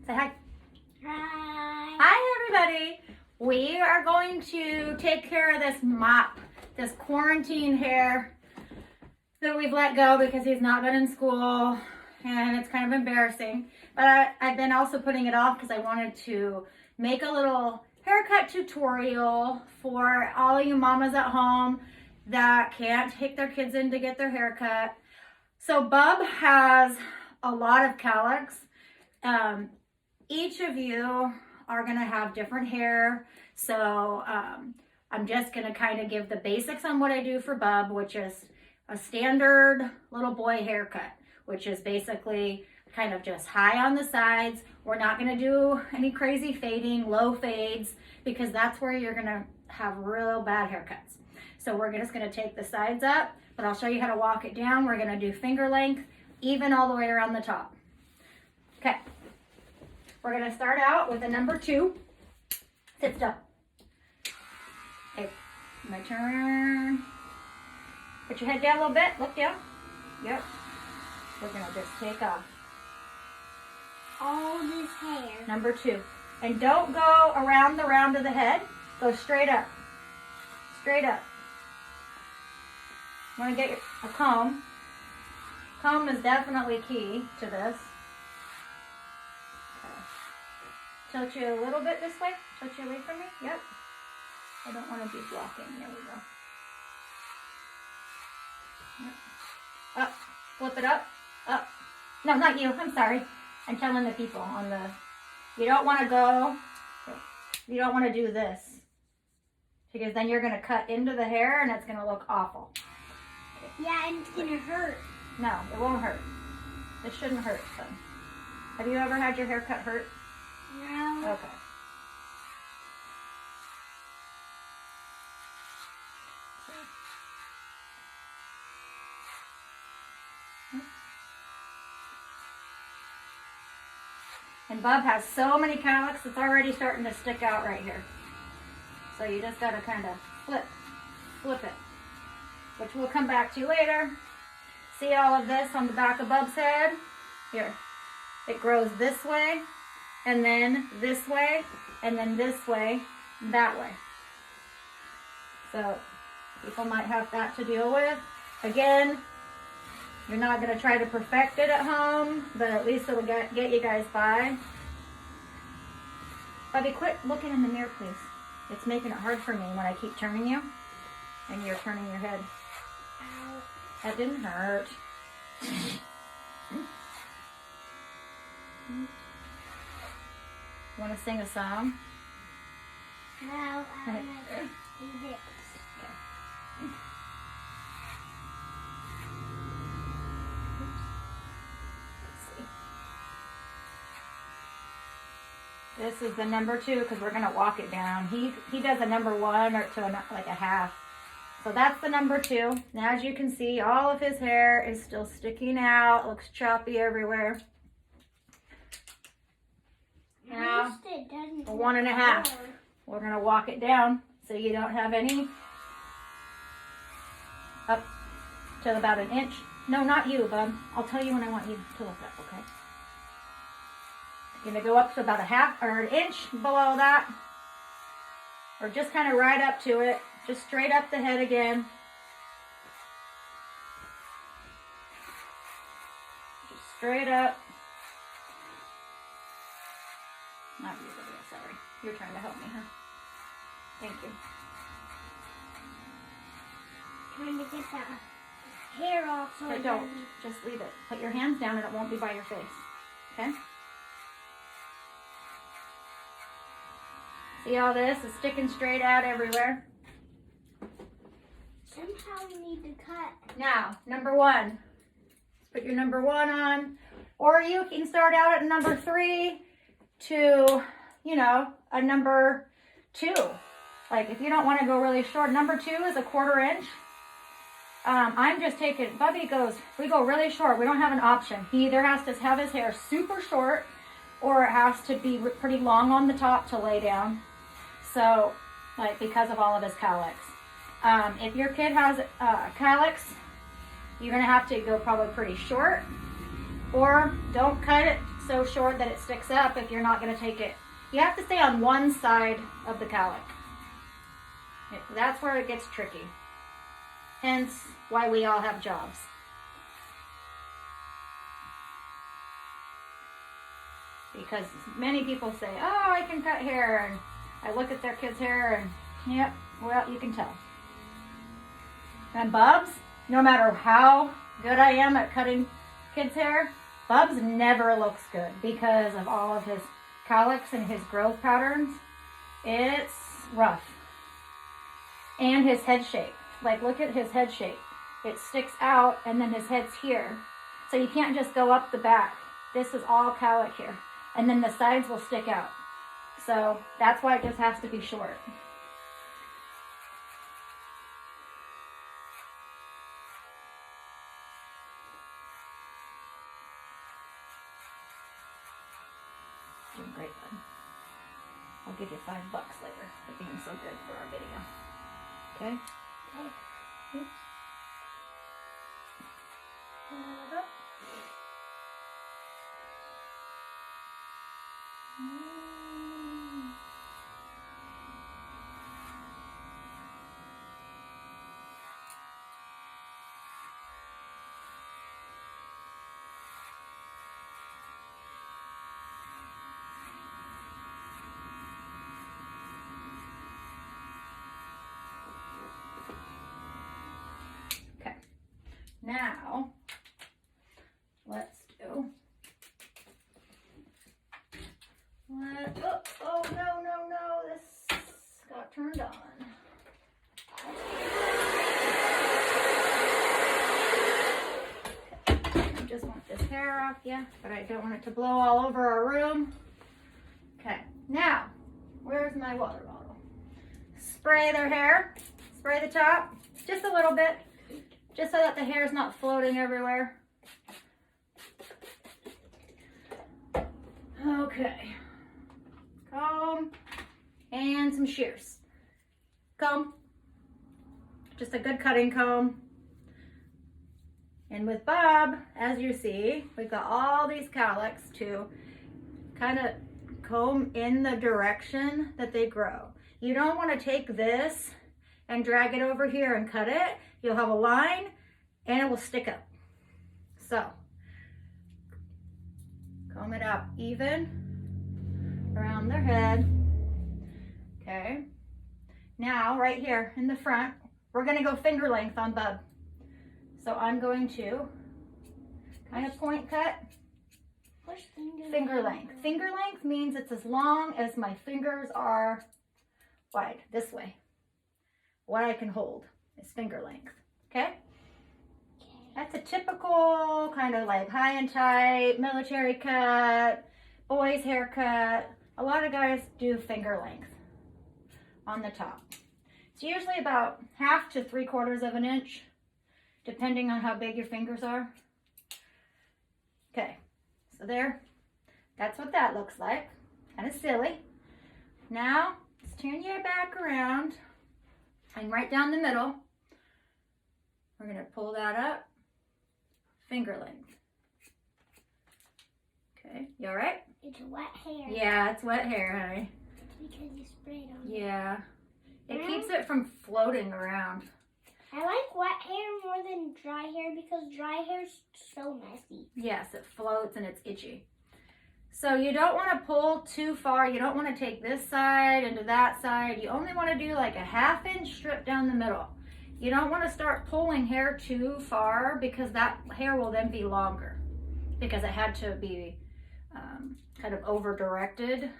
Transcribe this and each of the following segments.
Say hi. Hi. Hi, everybody. We are going to take care of this mop, this quarantine hair that we've let go because he's not been in school and it's kind of embarrassing. But I've been also putting it off because I wanted to make a little haircut tutorial for all of you mamas at home that can't take their kids in to get their hair cut. So Bub has a lot of cowlicks. Each of you are going to have different hair. So I'm just going to kind of give the basics on what I do for Bub, which is a standard little boy haircut, which is basically kind of just high on the sides. We're not going to do any crazy fading, low fades, because that's where you're going to have real bad haircuts. So we're just going to take the sides up, but I'll show you how to walk it down. We're going to do finger length, even all the way around the top. Okay. We're going to start out with a number 2. Sit still. Okay. My turn. Put your head down a little bit. Look down. Yep. We're going to just take off All this hair. number 2. And don't go around the round of the head. Go straight up. Straight up. You want to get a comb. Comb is definitely key to this. Okay. Tilt you a little bit this way. Tilt you away from me. Yep. I don't want to be blocking. There we go. Yep. Up. Flip it up. Up. No, not you. I'm sorry. I'm telling the people on the... You don't want to go... You don't want to do this. Because then you're going to cut into the hair and it's going to look awful. Yeah, and it's gonna hurt. No, it won't hurt. It shouldn't hurt, son. Have you ever had your hair cut hurt? No. Okay. And Bub has so many cowlicks, it's already starting to stick out right here. So you just gotta kind of flip it, which we'll come back to later. See all of this on the back of Bub's head? Here. It grows this way, and then this way, and then this way, that way. So people might have that to deal with. Again, you're not going to try to perfect it at home, but at least it'll get you guys by. Bubby, quit looking in the mirror, please. It's making it hard for me when I keep turning you, and you're turning your head. Ow. That didn't hurt. Want to sing a song? No, I want to do this. This is the number 2 because we're going to walk it down. He does a number 1 or to like a half. So that's the number 2. Now as you can see, all of his hair is still sticking out. Looks choppy everywhere. Now, It doesn't a 1.5. We're going to walk it down so you don't have any. Up to about an inch. No, not you, Bub. I'll tell you when I want you to look up, okay? You're going to go up to about a half or an inch below that. Or just kind of right up to it. Just straight up the head again. Just straight up. Not you, Lydia, sorry. You're trying to help me, huh? Thank you. Trying to get that hair off so But it don't. doesn't- Just leave it. Put your hands down and it won't be by your face. Okay? See all this is sticking straight out everywhere. Somehow we need to cut. Now, number 1. Put your number 1 on. Or you can start out at number 3 to, a number 2. Like if you don't want to go really short, number 2 is a 1/4 inch. I'm just taking, Bubby goes, we go really short. We don't have an option. He either has to have his hair super short or it has to be pretty long on the top to lay down. So, like because of all of his cowlicks. If your kid has cowlicks, you're going to have to go probably pretty short, or don't cut it so short that it sticks up if you're not going to take it. You have to stay on one side of the cowlick. That's where it gets tricky. Hence why we all have jobs. Because many people say, oh, I can cut hair, and I look at their kids' hair and, yep, well, you can tell. And Bubs, no matter how good I am at cutting kids' hair, Bubs never looks good because of all of his cowlicks and his growth patterns. It's rough. And his head shape. Like, look at his head shape. It sticks out, and then his head's here. So you can't just go up the back. This is all cowlick here. And then the sides will stick out. So that's why it just has to be short. Doing great, bud. I'll give you $5 later for being so good for our video. Okay? Okay. Oops. Hold it up. Okay. Now, let's do. Oh, no, this got turned on. I just want this hair off, yeah, but I don't want it to blow all over our room. Okay, now, where's my water bottle? Spray their hair, spray the top, just a little bit, just so that the hair is not floating everywhere. Okay. Comb and some shears. Comb, just a good cutting comb. And with Bob, as you see, we've got all these cowlicks to kind of comb in the direction that they grow. You don't want to take this and drag it over here and cut it. You'll have a line and it will stick up. So, comb it out even around their head. Okay. Now, right here in the front, we're going to go finger length on Bub. So I'm going to kind of point cut. Finger length. Finger length means it's as long as my fingers are wide, this way. What I can hold is finger length. Okay? That's a typical kind of like high and tight, military cut, boys haircut. A lot of guys do finger length on the top. It's usually about 1/2 to 3/4 of an inch, depending on how big your fingers are. Okay, so there, that's what that looks like. Kind of silly. Now, let's turn your back around and right down the middle, we're gonna pull that up, finger length. Okay, you all right? It's wet hair. Yeah, it's wet hair, honey. It's because you sprayed on it. Yeah. It keeps it from floating around. I like wet hair more than dry hair because dry hair's so messy. Yes, it floats and it's itchy. So you don't want to pull too far. You don't want to take this side into that side. You only want to do like a 1/2 inch strip down the middle. You don't want to start pulling hair too far because that hair will then be longer because it had to be kind of over directed.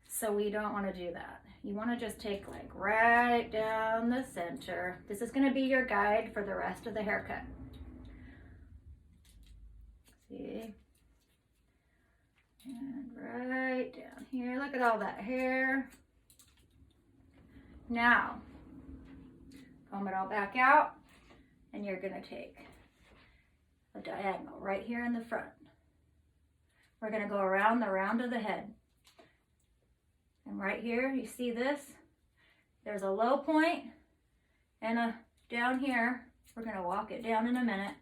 So we don't want to do that. You want to just take like right down the center. This is going to be your guide for the rest of the haircut. See? And right down here. Look at all that hair. Now, comb it all back out, and you're going to take a diagonal right here in the front. We're going to go around the round of the head. And right here, you see this? There's a low point and a down here. We're going to walk it down in a minute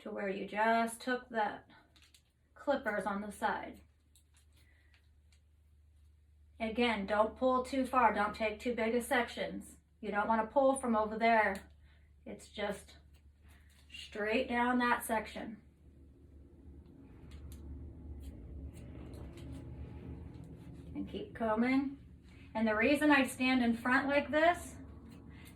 to where you just took that clippers on the side. Again, don't pull too far. Don't take too big of sections. You don't want to pull from over there. It's just straight down that section. And keep combing. And the reason I stand in front like this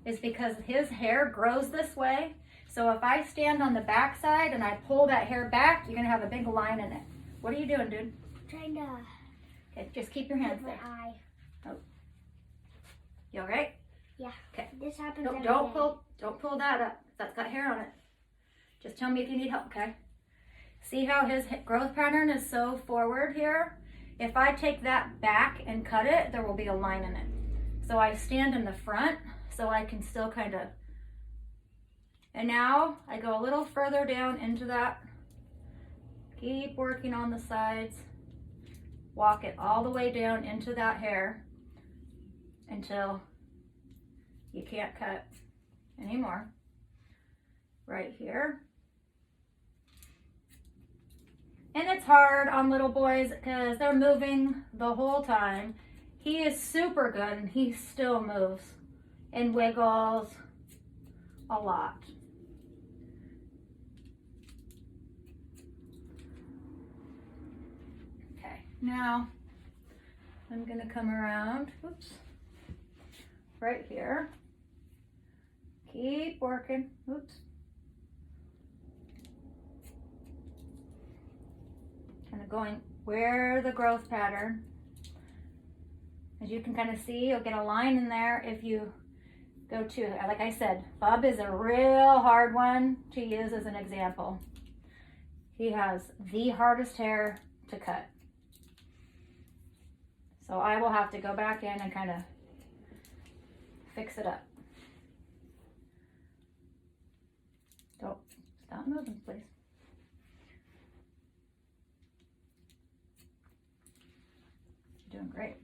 is because his hair grows this way. So if I stand on the back side and I pull that hair back, you're gonna have a big line in it. What are you doing, dude? Trying to. Okay, just keep your hands my there. eye. Oh. You all right? Yeah. Okay. This happens Don't, every don't day. don't pull that up. That's got hair on it. Just tell me if you need help, okay? See how his growth pattern is so forward here? If I take that back and cut it, there will be a line in it. So I stand in the front so I can still kind of, and now I go a little further down into that. Keep working on the sides. Walk it all the way down into that hair until you can't cut anymore. Right here. And it's hard on little boys because they're moving the whole time. He is super good and he still moves and wiggles a lot. Okay, now I'm gonna come around, oops, right here. Keep working, oops. Kind of going where the growth pattern. As you can kind of see, you'll get a line in there if you go to, like I said, Bub is a real hard one to use as an example. He has the hardest hair to cut. So I will have to go back in and kind of fix it up. Don't stop moving, please. You're doing great.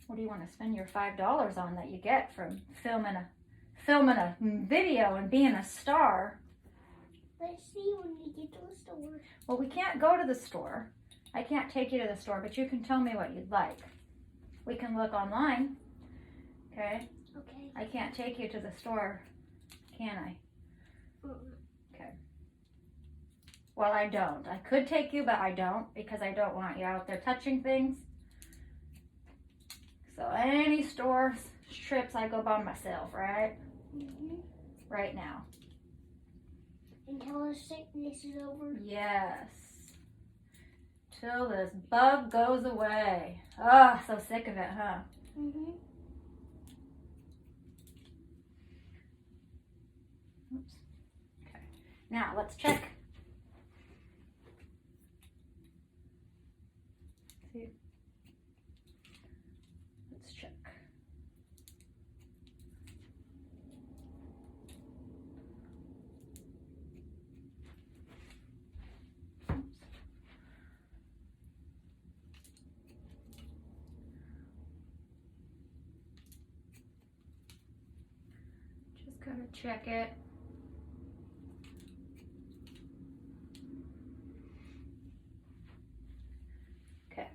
What do you want to spend your $5 on that you get from filming a video and being a star? Let's see when we get to the store. Well, we can't go to the store. I can't take you to the store, but you can tell me what you'd like. We can look online. Okay? Okay. I can't take you to the store, can I? Okay. Well, I don't. I could take you, but I don't because I don't want you out there touching things. So any store trips I go by myself, right? Right now. Until the sickness is over. Yes. Till this bug goes away. Oh, so sick of it, huh? Oops. Okay. Now let's check. See. Let's check. Oops. Just gotta check it. Okay,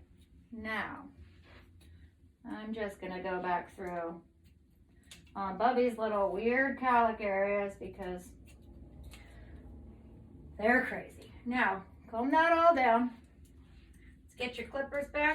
now I'm just gonna go back through on Bubby's little weird colic areas because they're crazy. Now, comb that all down. Let's get your clippers back.